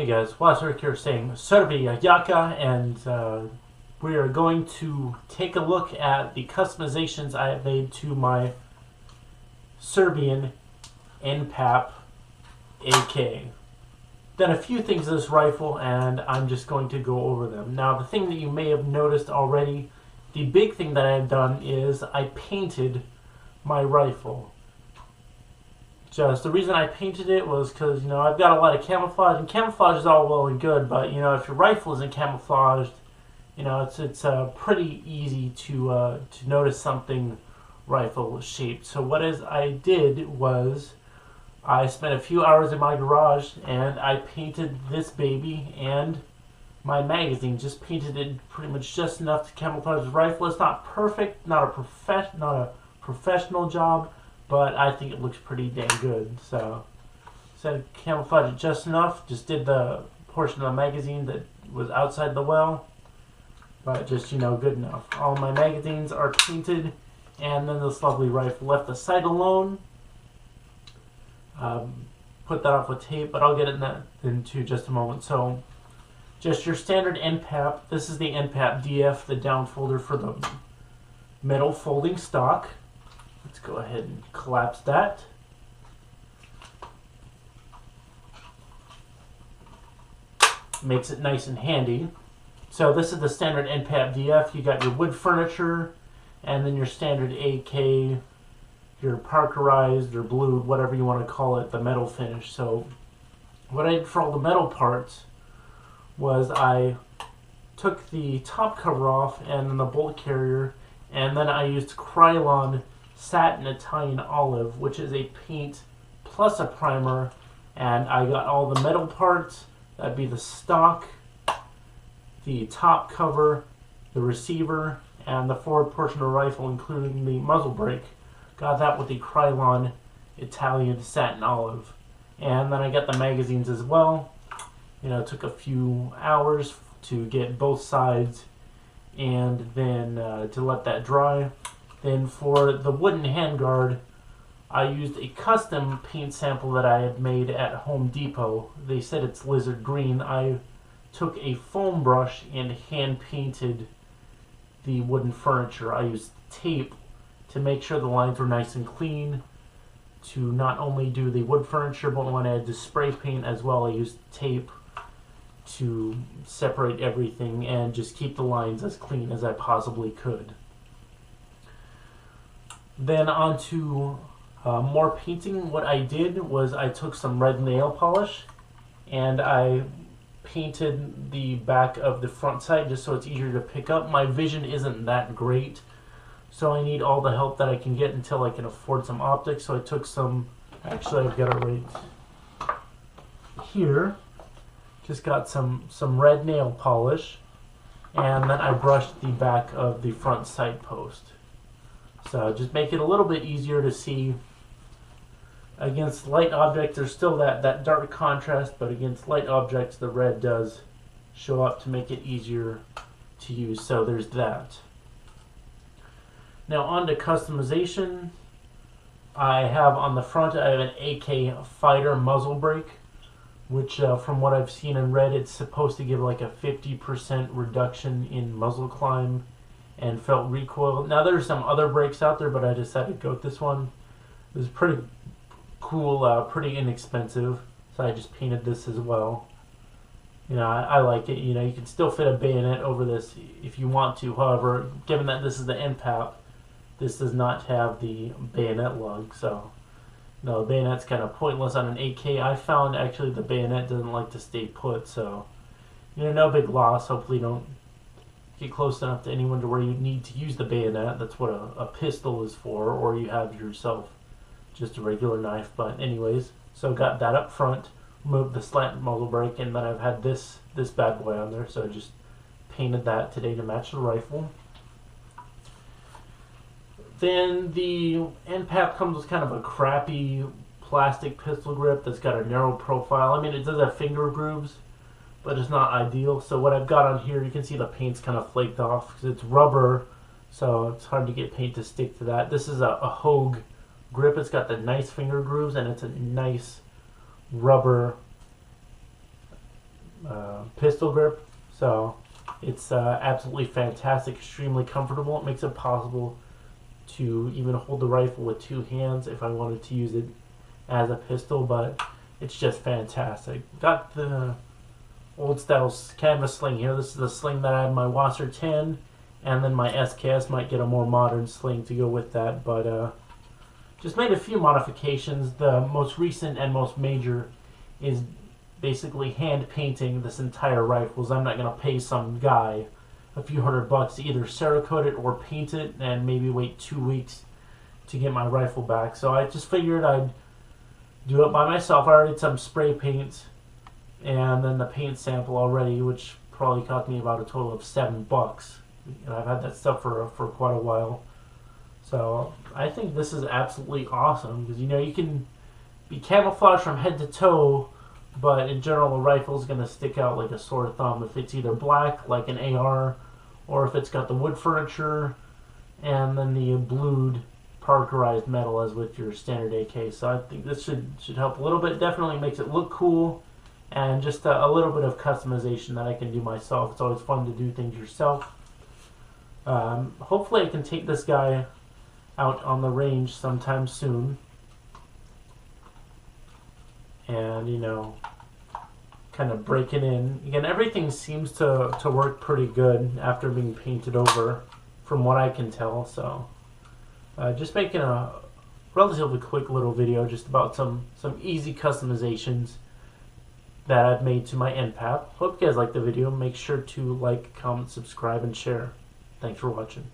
Hey guys, Rick here saying Serbia Yaka, and we are going to take a look at the customizations I have made to my Serbian NPAP AK. Done a few things to this rifle, and I'm just going to go over them. Now, the thing that you may have noticed already, the big thing that I have done is I painted my rifle. Just the reason I painted it was because, I've got a lot of camouflage, and camouflage is all well and good, but, if your rifle isn't camouflaged, it's pretty easy to notice something rifle shaped. So what I did was I spent a few hours in my garage and I painted this baby and my magazine. Just painted it pretty much just enough to camouflage the rifle. It's not perfect, not a professional job, but I think it looks pretty dang good. So I camouflage it just enough. Just did the portion of the magazine that was outside the well, but just good enough. All my magazines are painted, and then this lovely rifle. Left the sight alone. Put that off with tape, but I'll get into just a moment. So just your standard NPAP. This is the NPAP DF, the down folder for the metal folding stock. Let's go ahead and collapse that. Makes it nice and handy. So this is the standard NPAP DF. You got your wood furniture, and then your standard AK, your parkerized or blued, whatever you want to call it, the metal finish. So what I did for all the metal parts was I took the top cover off and then the bolt carrier, and then I used Krylon Satin Italian Olive, which is a paint plus a primer, and I got all the metal parts. That'd be the stock, the top cover, the receiver, and the forward portion of the rifle, including the muzzle brake. Got that with the Krylon Italian Satin Olive. And then I got the magazines as well. It took a few hours to get both sides, and then to let that dry. Then for the wooden handguard, I used a custom paint sample that I had made at Home Depot. They said it's lizard green. I took a foam brush and hand painted the wooden furniture. I used tape to make sure the lines were nice and clean, to not only do the wood furniture, but when I had to spray paint as well, I used tape to separate everything and just keep the lines as clean as I possibly could. Then on to more painting. What I did was I took some red nail polish and I painted the back of the front sight just so it's easier to pick up. My vision isn't that great, so I need all the help that I can get until I can afford some optics. So I took some, actually I've got it right here, just got some red nail polish, and then I brushed the back of the front sight post. So just make it a little bit easier to see. Against light objects, there's still that dark contrast, but against light objects, the red does show up to make it easier to use. So there's that. Now on to customization. I have on the front, I have an AK Fighter muzzle brake, which from what I've seen and read, it's supposed to give like a 50% reduction in muzzle climb and felt recoil. Now there's some other brakes out there, but I decided to go with this one. It was pretty cool, pretty inexpensive, so I just painted this as well. I like it. You can still fit a bayonet over this if you want to. However, given that this is the NPAP, this does not have the bayonet lug, so the bayonet's kind of pointless on an AK. I found actually the bayonet doesn't like to stay put, so no big loss. Hopefully you don't get close enough to anyone to where you need to use the bayonet. That's what a pistol is for, or you have yourself just a regular knife. But anyways, so got that up front, moved the slant muzzle brake, and then I've had this bad boy on there, so I just painted that today to match the rifle. Then the NPAP comes with kind of a crappy plastic pistol grip that's got a narrow profile. I mean, it does have finger grooves, but it's not ideal. So what I've got on here, you can see the paint's kind of flaked off because it's rubber, so it's hard to get paint to stick to that. This is a Hogue grip. It's got the nice finger grooves, and it's a nice rubber pistol grip. So it's absolutely fantastic, extremely comfortable. It makes it possible to even hold the rifle with two hands if I wanted to use it as a pistol, but it's just fantastic. Got the old style canvas sling here. This is the sling that I had my Wasser 10, and then my SKS might get a more modern sling to go with that, but just made a few modifications. The most recent and most major is basically hand painting this entire rifle. I'm not going to pay some guy a few $100 to either Cerakote it or paint it and maybe wait 2 weeks to get my rifle back. So I just figured I'd do it by myself. I already did some spray paint and then the paint sample already, which probably cost me about a total of $7. And I've had that stuff for quite a while. So I think this is absolutely awesome because, you know, you can be camouflaged from head to toe, but in general, the rifle is going to stick out like a sore thumb if it's either black, like an AR, or if it's got the wood furniture and then the blued parkerized metal as with your standard AK. So I think this should help a little bit. Definitely makes it look cool, and just a little bit of customization that I can do myself. It's always fun to do things yourself. Hopefully I can take this guy out on the range sometime soon. And, you know, kind of break it in. Again, everything seems to work pretty good after being painted over, from what I can tell. So, just making a relatively quick little video just about some easy customizations that I've made to my NPAP. Hope you guys liked the video. Make sure to like, comment, subscribe, and share. Thanks for watching.